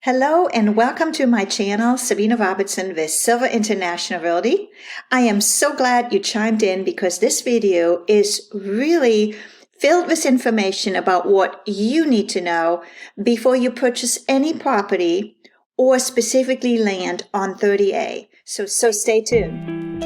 Hello and welcome to my channel, Sabine Robertson with Silver International Realty. I am so glad you chimed in because this video is really filled with information about what you need to know before you purchase any property or specifically land on 30A. So stay tuned.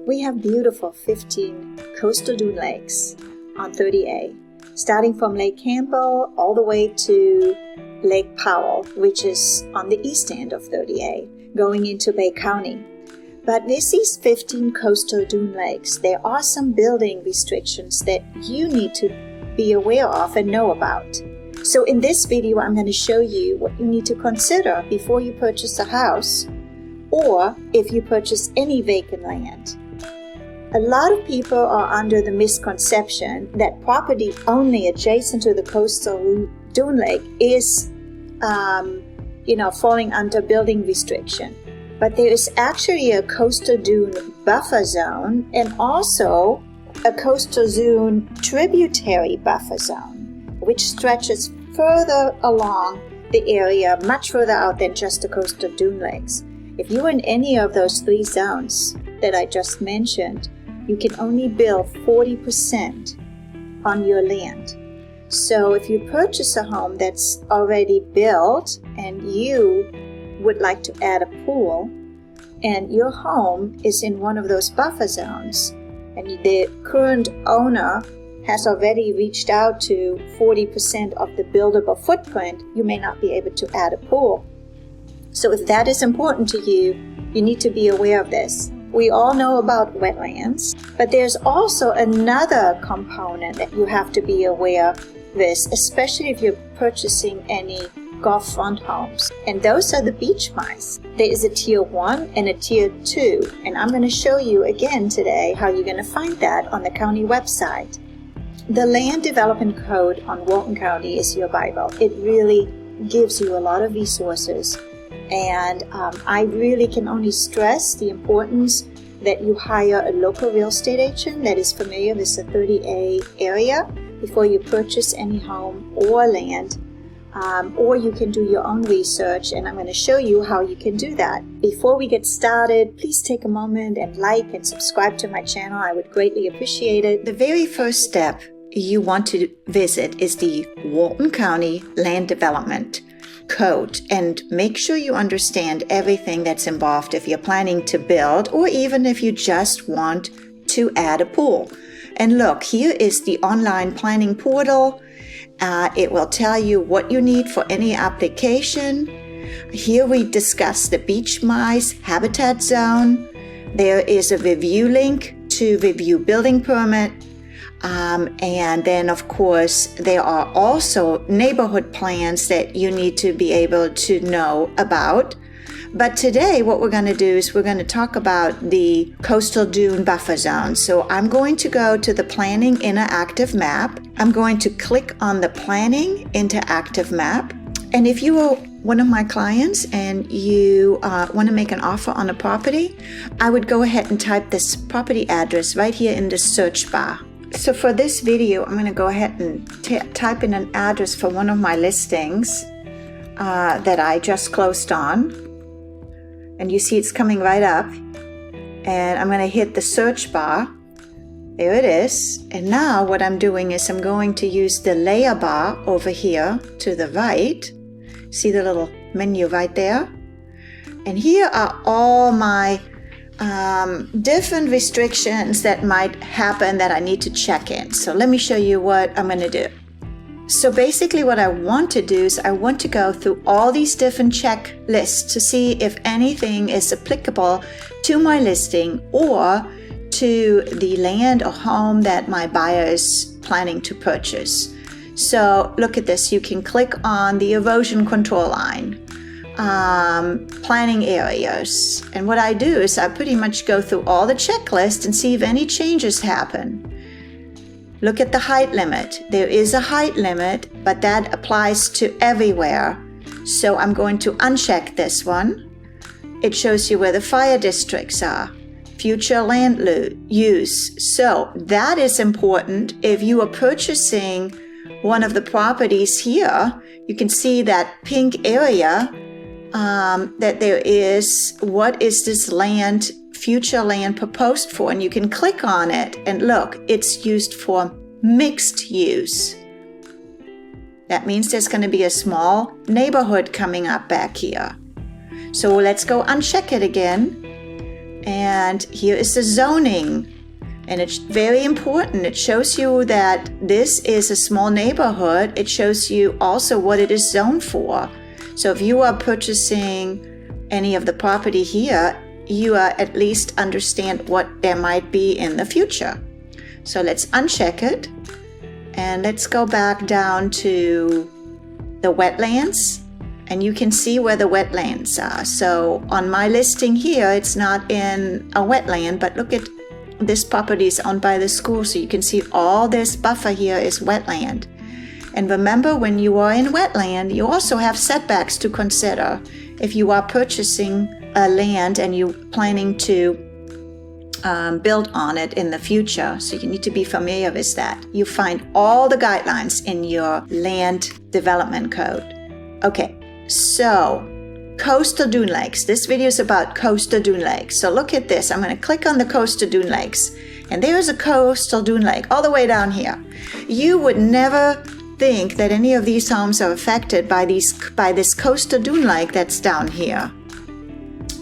We have beautiful 15 coastal dune lakes on 30A. Starting from Lake Campbell all the way to Lake Powell, which is on the east end of 30A, going into Bay County. But with these 15 coastal dune lakes, there are some building restrictions that you need to be aware of and know about. So in this video, I'm going to show you what you need to consider before you purchase a house or if you purchase any vacant land. A lot of people are under the misconception that property only adjacent to the coastal dune lake is, falling under building restriction. But there is actually a coastal dune buffer zone and also a coastal dune tributary buffer zone, which stretches further along the area, much further out than just the coastal dune lakes. If you're in any of those three zones that I just mentioned, you can only build 40% on your land. So if you purchase a home that's already built and you would like to add a pool and your home is in one of those buffer zones and the current owner has already reached out to 40% of the buildable footprint, you may not be able to add a pool. So if that is important to you, you need to be aware of this. We all know about wetlands, but there's also another component that you have to be aware with, especially if you're purchasing any Gulf front homes. And those are the beach mice. There is a tier 1 and a tier 2, and I'm going to show you again today how you're going to find that on the county website. The Land Development Code on Walton County is your Bible. It really gives you a lot of resources. And I really can only stress the importance that you hire a local real estate agent that is familiar with the 30A area before you purchase any home or land. Or you can do your own research, and I'm going to show you how you can do that. Before we get started, please take a moment and like and subscribe to my channel. I would greatly appreciate it. The very first step you want to visit is the Walton County Land Development Code, and make sure you understand everything that's involved if you're planning to build or even if you just want to add a pool. And look, here is the online planning portal. It will tell you what you need for any application. Here we discuss the beach mice habitat zone. There is a review link to review building permit. And then, of course, there are also neighborhood plans that you need to be able to know about. But today, what we're going to do is we're going to talk about the coastal dune buffer zone. So I'm going to go to the Planning Interactive Map. I'm going to click on the Planning Interactive Map. And if you are one of my clients and you want to make an offer on a property, I would go ahead and type this property address right here in the search bar. So for this video, I'm going to go ahead and type in an address for one of my listings that I just closed on. And you see it's coming right up. And I'm going to hit the search bar. There it is. And now what I'm doing is I'm going to use the layer bar over here to the right. See the little menu right there? And here are all my different restrictions that might happen that I need to check in. So let me show you what I'm going to do. So basically what I want to do is I want to go through all these different checklists to see if anything is applicable to my listing or to the land or home that my buyer is planning to purchase. So look at this. You can click on the erosion control line. Planning areas. And what I do is I pretty much go through all the checklists and see if any changes happen. Look at the height limit. There is a height limit, but that applies to everywhere. So I'm going to uncheck this one. It shows you where the fire districts are. Future land use. So that is important if you are purchasing one of the properties here, you can see that pink area, that there is, what is this land, future land proposed for? And you can click on it and look, it's used for mixed use. That means there's going to be a small neighborhood coming up back here. So let's go uncheck it again. And here is the zoning. And it's very important. It shows you that this is a small neighborhood. It shows you also what it is zoned for. So if you are purchasing any of the property here, you at least understand what there might be in the future. So let's uncheck it. And let's go back down to the wetlands. And you can see where the wetlands are. So on my listing here, it's not in a wetland, but look at this property is owned by the school. So you can see all this buffer here is wetland. And remember, when you are in wetland, you also have setbacks to consider. If you are purchasing a land and you're planning to build on it in the future, so you need to be familiar with that. You find all the guidelines in your land development code. Okay, so coastal dune lakes. This video is about coastal dune lakes. So look at this. I'm going to click on the coastal dune lakes, and there's a coastal dune lake all the way down here. You would never think that any of these homes are affected by this coastal dune lake that's down here.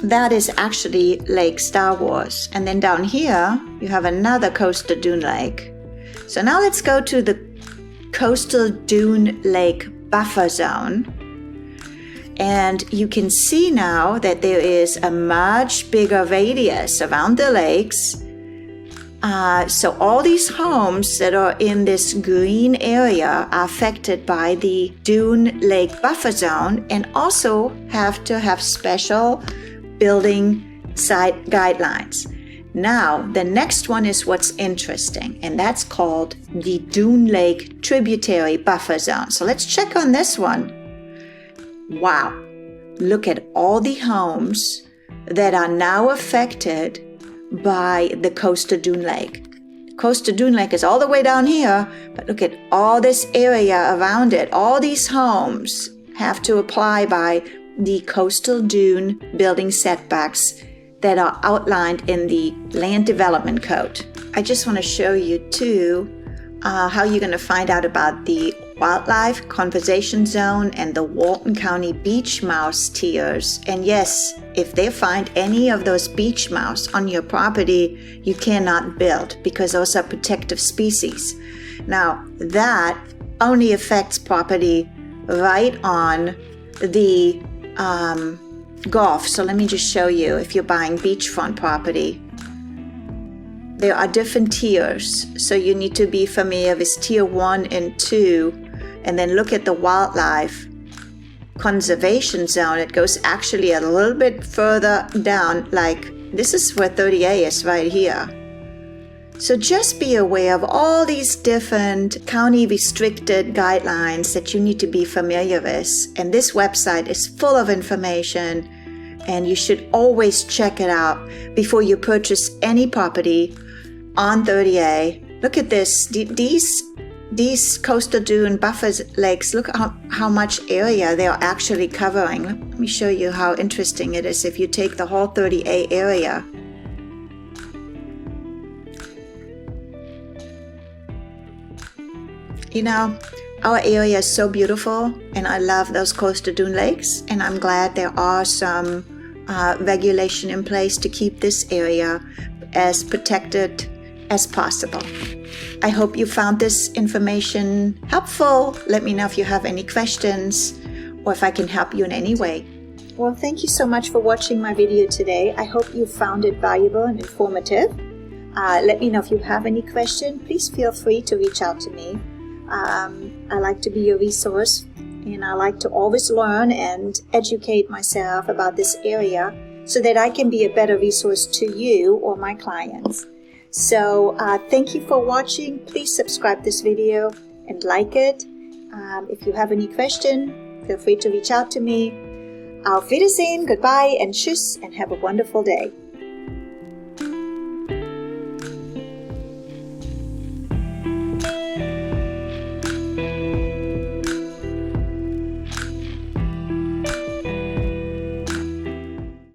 That is actually Lake Star Wars. And then down here, you have another coastal dune lake. So now let's go to the coastal dune lake buffer zone. And you can see now that there is a much bigger radius around the lakes. So all these homes that are in this green area are affected by the Dune Lake Buffer Zone and also have to have special building site guidelines. Now, the next one is what's interesting, and that's called the Dune Lake Tributary Buffer Zone. So let's check on this one. Wow, look at all the homes that are now affected by the coastal dune lake. Coastal dune lake is all the way down here, but look at all this area around it. All these homes have to apply by the coastal dune building setbacks that are outlined in the land development code. I just want to show you too how you're going to find out about the wildlife conservation zone and the Walton County beach mouse tiers. And yes, if they find any of those beach mouse on your property, you cannot build because those are protective species. Now, that only affects property right on the Gulf. So let me just show you. If you're buying beachfront property, there are different tiers. So you need to be familiar with tier 1 and 2, and then look at the wildlife conservation zone. It goes actually a little bit further down, like this is where 30A is right here. So just be aware of all these different county restricted guidelines that you need to be familiar with. And this website is full of information, and you should always check it out before you purchase any property on 30A. Look at this. These coastal dune buffer lakes, look how much area they are actually covering. Let me show you how interesting it is if you take the whole 30A area. You know, our area is so beautiful, and I love those coastal dune lakes, and I'm glad there are some regulation in place to keep this area as protected as possible. I hope you found this information helpful. Let me know if you have any questions or if I can help you in any way. Well, thank you so much for watching my video today. I hope you found it valuable and informative. Let me know if you have any question. Please feel free to reach out to me. I like to be your resource, and I like to always learn and educate myself about this area so that I can be a better resource to you or my clients. So thank you for watching. Please subscribe this video and like it. If you have any question, feel free to reach out to me. Auf Wiedersehen, goodbye, and tschüss, and have a wonderful day.